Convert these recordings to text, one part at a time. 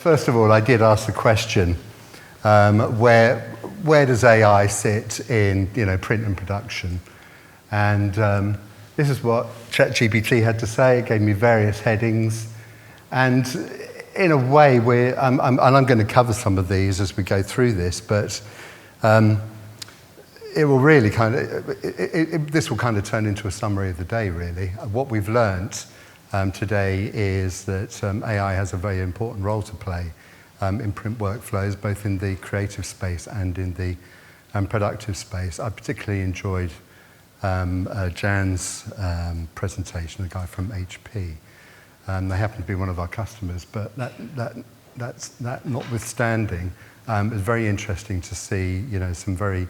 first of all, I did ask the question, where does AI sit in print and production? And this is what ChatGPT had to say. It gave me various headings. And in a way, I'm going to cover some of these as we go through this, but it will really this will kind of turn into a summary of the day, really. What we've learnt today is that AI has a very important role to play in print workflows, both in the creative space and in the productive space. I particularly enjoyed Jan's presentation, the guy from HP. They happen to be one of our customers, but that notwithstanding, it's very interesting to see some very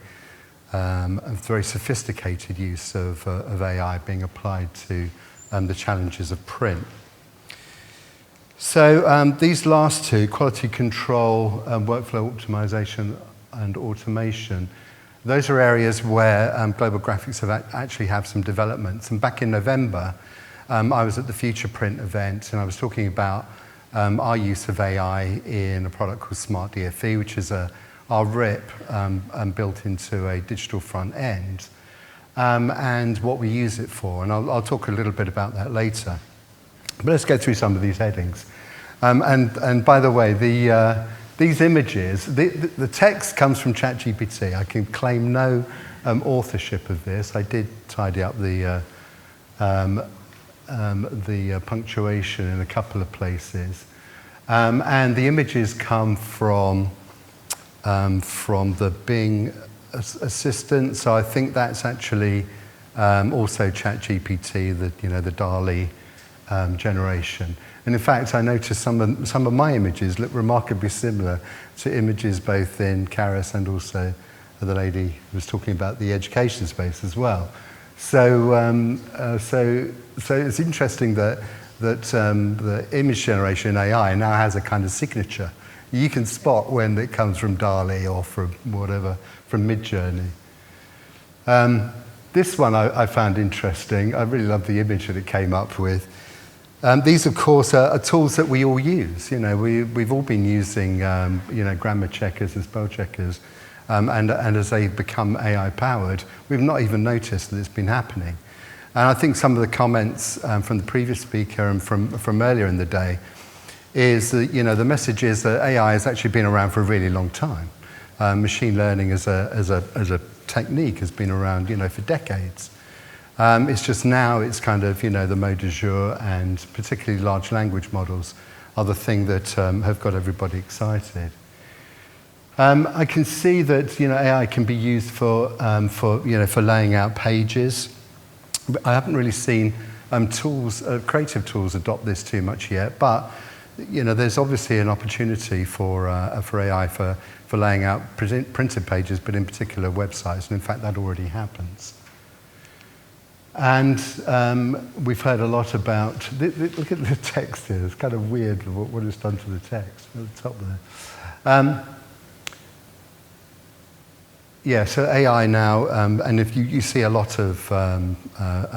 sophisticated use of AI being applied to the challenges of print. So these last two, quality control, workflow optimization and automation, those are areas where Global Graphics actually have some developments. And back in November, I was at the FuturePrint event, and I was talking about our use of AI in a product called Smart DFE, which is our RIP built into a digital front end, and what we use it for. And I'll talk a little bit about that later. But let's go through some of these headings. And by the way, these images, the text comes from ChatGPT. I can claim no authorship of this. I did tidy up the punctuation in a couple of places. And the images come from the Bing assistant, so I think that's actually also ChatGPT, the DALL-E generation. And in fact, I noticed some of my images look remarkably similar to images both in Karis and also the lady who was talking about the education space as well. So it's interesting that the image generation in AI now has a kind of signature. You can spot when it comes from DALL-E or from whatever, from Midjourney. This one I found interesting. I really love the image that it came up with. These, of course, are tools that we all use. We've all been using, grammar checkers and spell checkers, and as they become AI-powered, we've not even noticed that it's been happening. And I think some of the comments from the previous speaker and from earlier in the day is that the message is that AI has actually been around for a really long time. Machine learning as a technique has been around for decades. It's just now it's kind of the mode du jour, and particularly large language models are the thing that have got everybody excited. I can see that AI can be used for laying out pages. I haven't really seen creative tools adopt this too much yet, but there's obviously an opportunity for AI for laying out printed pages, but in particular websites, and in fact that already happens. And we've heard a lot about, look at the text here, it's kind of weird what it's done to the text at the top there. Yeah, so AI now, and if you see a lot of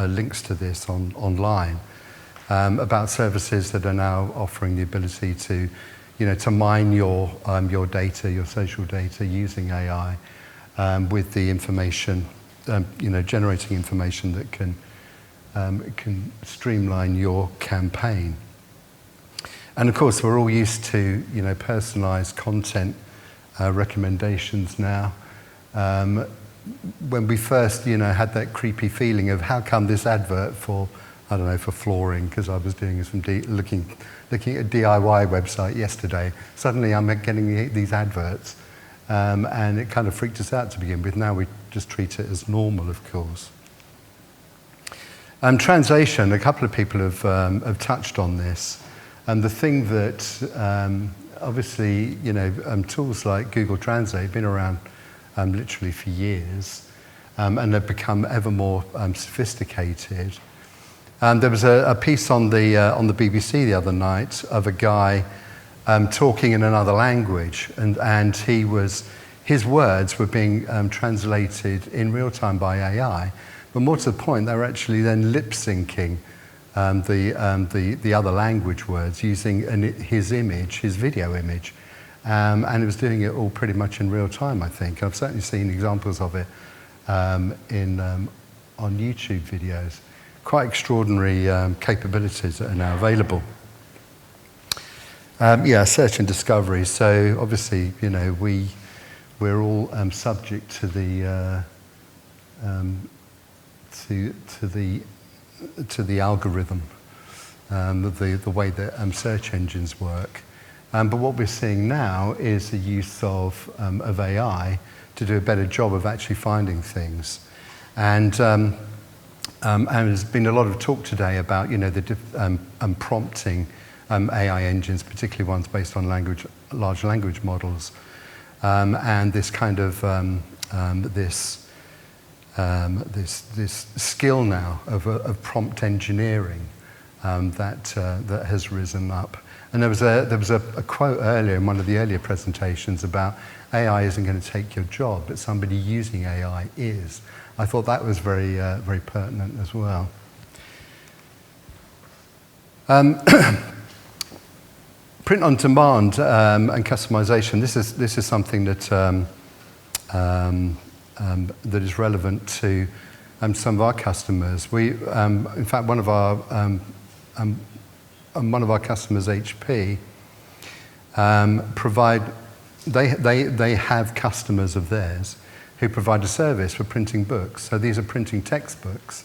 links to this online about services that are now offering the ability to, to mine your data, your social data, using AI with the information, generating information that can streamline your campaign. And of course, we're all used to personalized content recommendations now. When we first, had that creepy feeling of how come this advert for, I don't know, for flooring, because I was doing some looking at a DIY website yesterday. Suddenly I'm getting these adverts, and it kind of freaked us out to begin with. Now we just treat it as normal, of course. Translation, a couple of people have touched on this. And the thing that, obviously, tools like Google Translate have been around literally for years, and they've become ever more sophisticated. There was a piece on the BBC the other night of a guy talking in another language, and his words were being translated in real time by AI. But more to the point, they were actually then lip syncing the other language words using his image, his video image. And it was doing it all pretty much in real time, I think. I've certainly seen examples of it on YouTube videos. Quite extraordinary capabilities that are now available. Search and discovery. So obviously, you know, we're all subject to the algorithm, the way that search engines work. But what we're seeing now is the use of AI to do a better job of actually finding things. And there's been a lot of talk today about, you know, the prompting AI engines, particularly ones based on large language models, and this kind of this skill now of prompt engineering that has risen up. And there was a quote earlier in one of the earlier presentations about AI isn't going to take your job, but somebody using AI is. I thought that was very very pertinent as well. Print on demand and customization. This is something that that is relevant to some of our customers. We, in fact, one of our customers, HP, they have customers of theirs who provide a service for printing books. So these are printing textbooks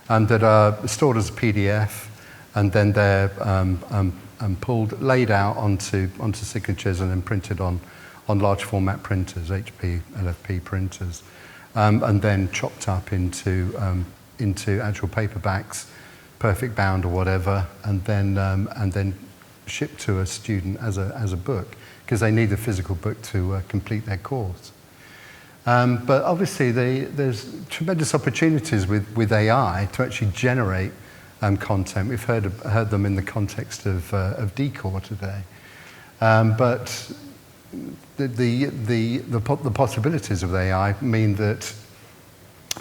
that are stored as a PDF, and then they're pulled, laid out onto signatures, and then printed on large format printers, HP, LFP printers, and then chopped up into actual paperbacks, perfect bound or whatever, and then shipped to a student as a book, because they need a physical book to complete their course. But obviously there's tremendous opportunities with AI to actually generate content. We've heard them in the context of decor today, but the possibilities of AI mean that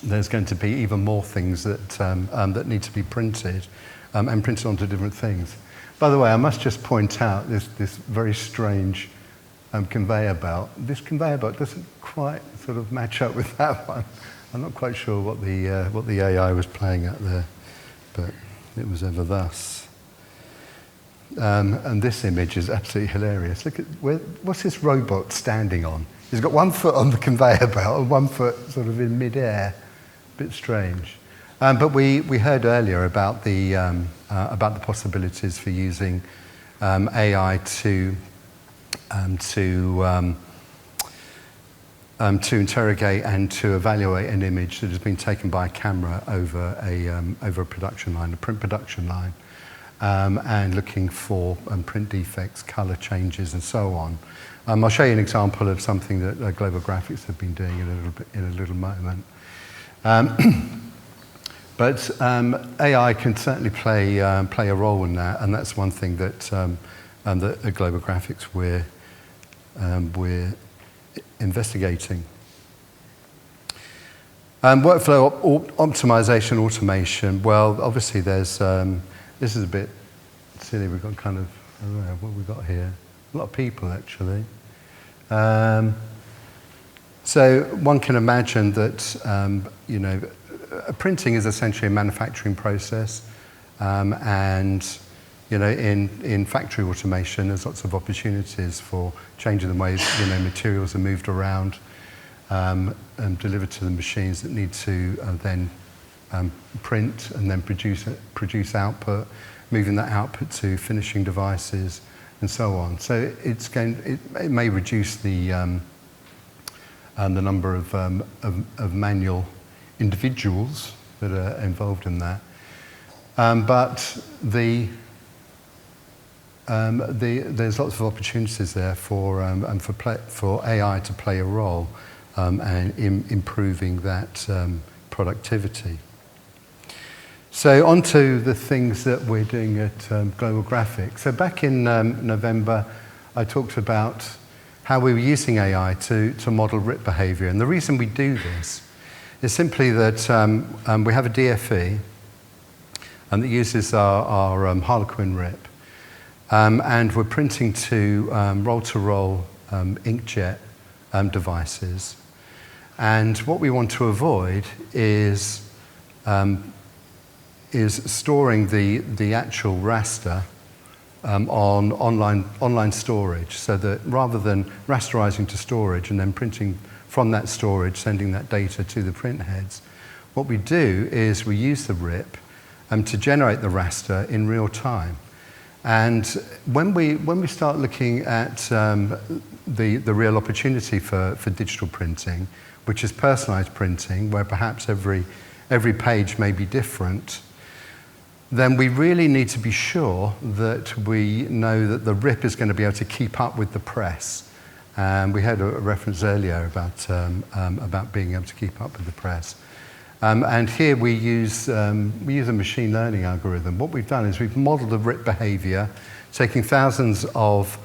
there's going to be even more things that need to be printed and printed onto different things. By the way, I must just point out this very strange conveyor belt. This conveyor belt doesn't quite sort of match up with that one. I'm not quite sure what the AI was playing at there, but it was ever thus. And this image is absolutely hilarious. Look at what's this robot standing on? He's got one foot on the conveyor belt and one foot sort of in mid-air. A bit strange. But we heard earlier about the possibilities for using AI to interrogate and to evaluate an image that has been taken by a camera over a production line, a print production line, and looking for print defects, color changes, and so on. I'll show you an example of something that Global Graphics have been doing in a little moment. But AI can certainly play a role in that, and that's one thing that at Global Graphics we're investigating. Workflow optimization, automation. Well, obviously there's this is a bit silly. We've got kind of, I don't know what we've got here. A lot of people actually. So one can imagine that you know, printing is essentially a manufacturing process, and you know, in factory automation, there's lots of opportunities for changing the ways, you know, materials are moved around and delivered to the machines that need to then print and then produce output, moving that output to finishing devices and so on. So it may reduce the number of manual individuals that are involved in that, but there's lots of opportunities there for AI to play a role and in improving that productivity. So on to the things that we're doing at Global Graphics. So back in November, I talked about how we were using AI to model rip behavior. And the reason we do this is simply that we have a DFE, and that uses our Harlequin RIP. And we're printing to roll-to-roll inkjet devices. And what we want to avoid is storing the actual raster on online storage, so that rather than rasterizing to storage and then printing from that storage, sending that data to the print heads, what we do is we use the RIP to generate the raster in real time. And when we start looking at the real opportunity for digital printing, which is personalized printing, where perhaps every page may be different, then we really need to be sure that we know that the RIP is going to be able to keep up with the press. We had a reference earlier about being able to keep up with the press. And here we use a machine learning algorithm. What we've done is we've modeled the RIP behavior, taking thousands of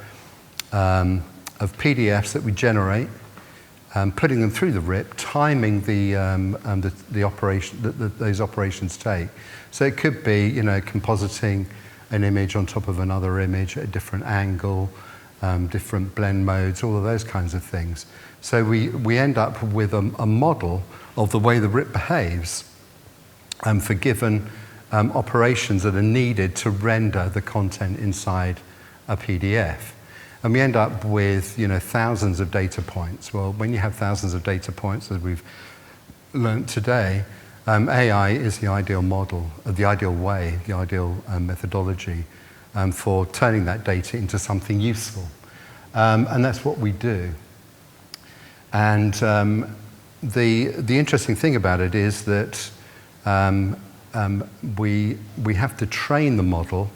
PDFs that we generate, putting them through the RIP, timing the operation that those operations take. So it could be, compositing an image on top of another image at a different angle, different blend modes, all of those kinds of things. So we end up with a model of the way the RIP behaves for given operations that are needed to render the content inside a PDF. And we end up with thousands of data points. Well, when you have thousands of data points, as we've learnt today, AI is the ideal model, the ideal way, the ideal methodology for turning that data into something useful. And that's what we do. And the interesting thing about it is that we have to train the model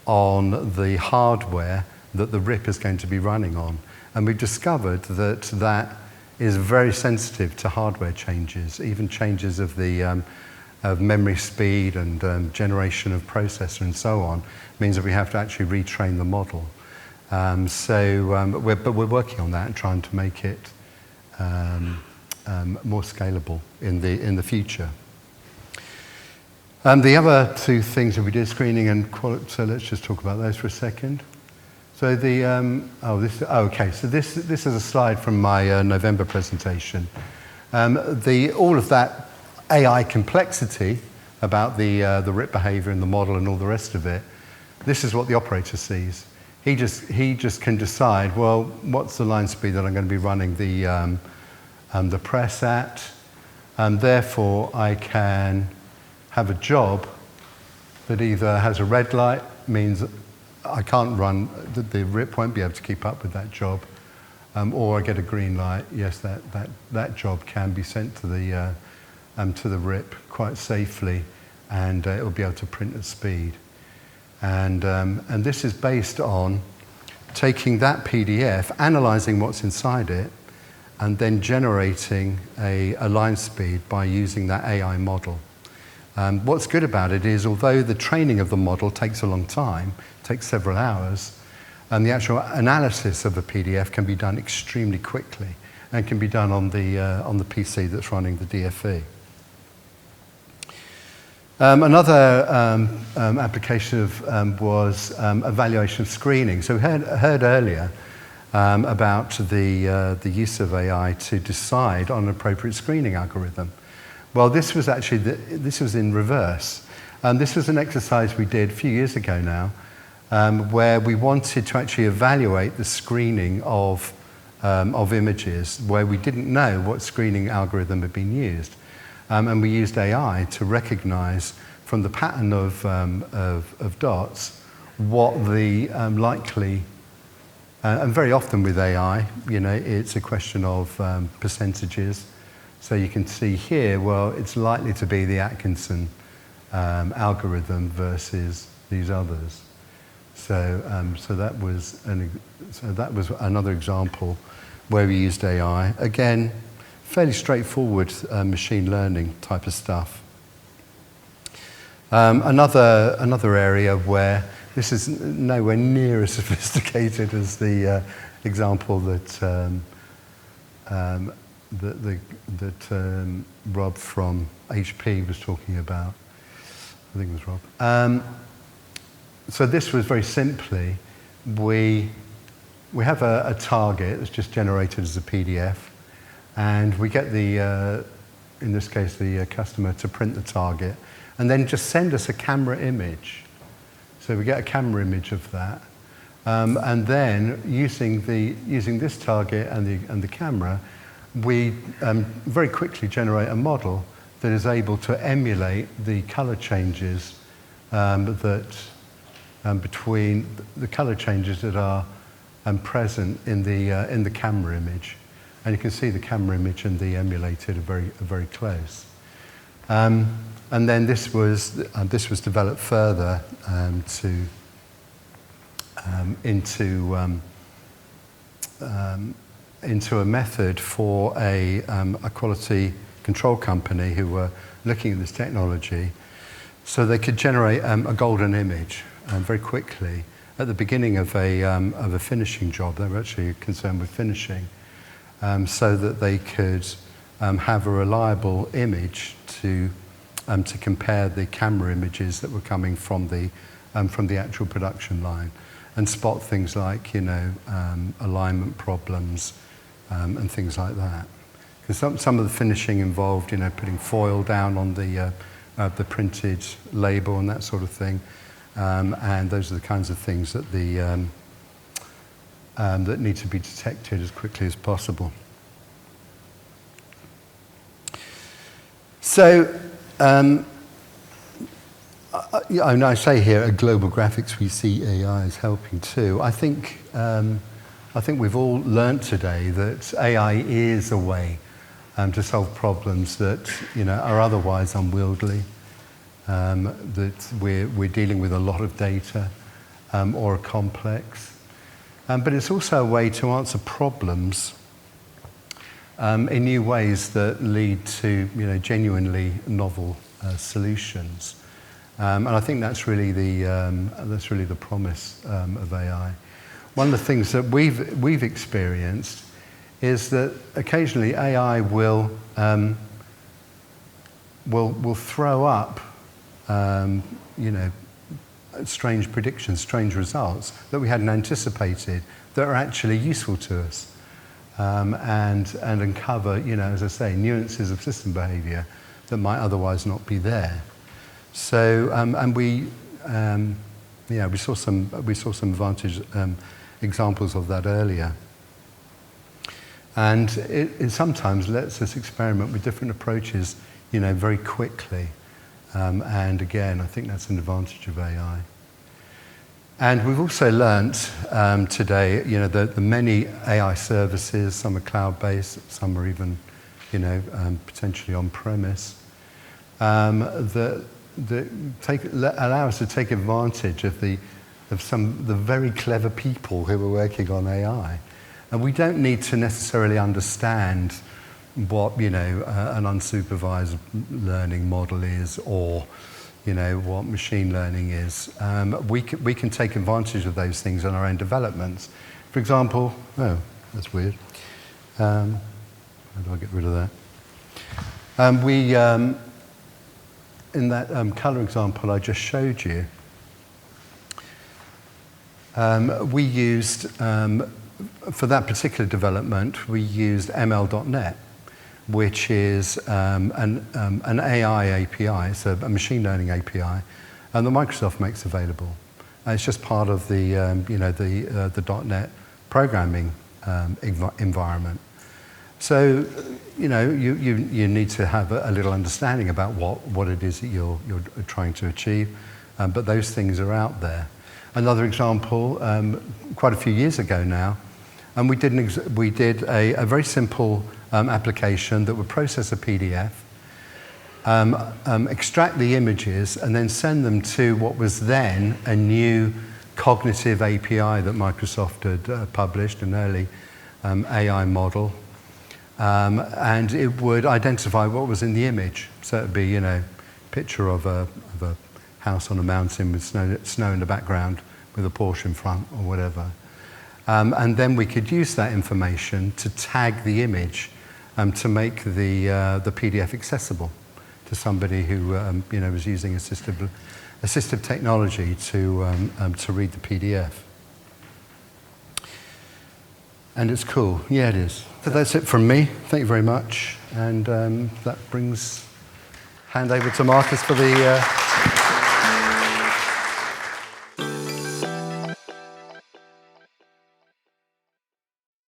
on the hardware that the RIP is going to be running on. And we've discovered that is very sensitive to hardware changes, even changes of the of memory speed and generation of processor and so on, means that we have to actually retrain the model. But we're working on that and trying to make it more scalable in the future. The other two things that we did, screening and quality, so let's just talk about those for a second. So So this is a slide from my November presentation. All of that AI complexity about the RIP behavior and the model and all the rest of it. This is what the operator sees. He just can decide, well, what's the line speed that I'm going to be running the press at, and therefore I can have a job that either has a red light, means I can't run, the RIP won't be able to keep up with that job, or I get a green light, yes, that job can be sent to the RIP quite safely, and it will be able to print at speed. And this is based on taking that PDF, analysing what's inside it, and then generating a line speed by using that AI model. What's good about it is, although the training of the model takes a long time, takes several hours, and the actual analysis of a PDF can be done extremely quickly and can be done on the PC that's running the DFE. Another application was evaluation of screening. So we heard earlier about the use of AI to decide on an appropriate screening algorithm. Well, this was actually this was in reverse. This was an exercise we did a few years ago now, where we wanted to actually evaluate the screening of images where we didn't know what screening algorithm had been used. And we used AI to recognize from the pattern of dots what the likely, and very often with AI, it's a question of percentages. So you can see here, well, it's likely to be the Atkinson algorithm versus these others. So that was another example where we used AI. Again, fairly straightforward machine learning type of stuff. Another area where this is nowhere near as sophisticated as the example that Rob from HP was talking about. I think it was Rob. So this was very simply, we have a target that's just generated as a PDF, and we get the, in this case, the customer to print the target, and then just send us a camera image. So we get a camera image of that, and then using this target and the camera, we very quickly generate a model that is able to emulate the color changes between the color changes that are present in the camera image, and you can see the camera image and the emulated are very close. And then this was developed further into a method for a quality control company who were looking at this technology, so they could generate a golden image very quickly at the beginning of a finishing job. They were actually concerned with finishing, so that they could have a reliable image to compare the camera images that were coming from the actual production line, and spot things like, you know, alignment problems and things like that. Because some of the finishing involved, you know, putting foil down on the printed label and that sort of thing, and those are the kinds of things that that need to be detected as quickly as possible. So, I say here at Global Graphics we see AI as helping too. I think we've all learnt today that AI is a way to solve problems that, you know, are otherwise unwieldy. That we're dealing with a lot of data or are complex, but it's also a way to answer problems in new ways that lead to, you know, genuinely novel solutions. And I think that's really the promise of AI. One of the things that we've experienced is that occasionally AI will throw up, you know, strange predictions, strange results that we hadn't anticipated that are actually useful to us, and uncover, you know, as I say, nuances of system behaviour that might otherwise not be there. So, and we saw some advantage examples of that earlier. And it sometimes lets us experiment with different approaches, you know, very quickly. And again, I think that's an advantage of AI. And we've also learnt today, you know, the many AI services, some are cloud-based, some are even, you know, potentially on-premise, that allow us to take advantage of the very clever people who are working on AI. And we don't need to necessarily understand what, you know, an unsupervised learning model is, or, you know, what machine learning is. We can take advantage of those things in our own developments. For example, oh, that's weird. How do I get rid of that? In that colour example I just showed you, we used, for that particular development, we used ML.NET, which is an AI API, it's a machine learning API, and that Microsoft makes available. And it's just part of the, you know, the .NET programming environment. So, you know, you need to have a little understanding about what it is that you're trying to achieve, but those things are out there. Another example, quite a few years ago now, and we did a very simple application that would process a PDF, extract the images, and then send them to what was then a new cognitive API that Microsoft had published, an early AI model. And it would identify what was in the image. So it would be, you know, a picture of a house on a mountain with snow in the background with a Porsche in front or whatever. And then we could use that information to tag the image to make the PDF accessible to somebody who was using assistive technology to read the PDF. And it's cool. Yeah, it is. So that's it from me. Thank you very much. And that brings hand over to Marcus for the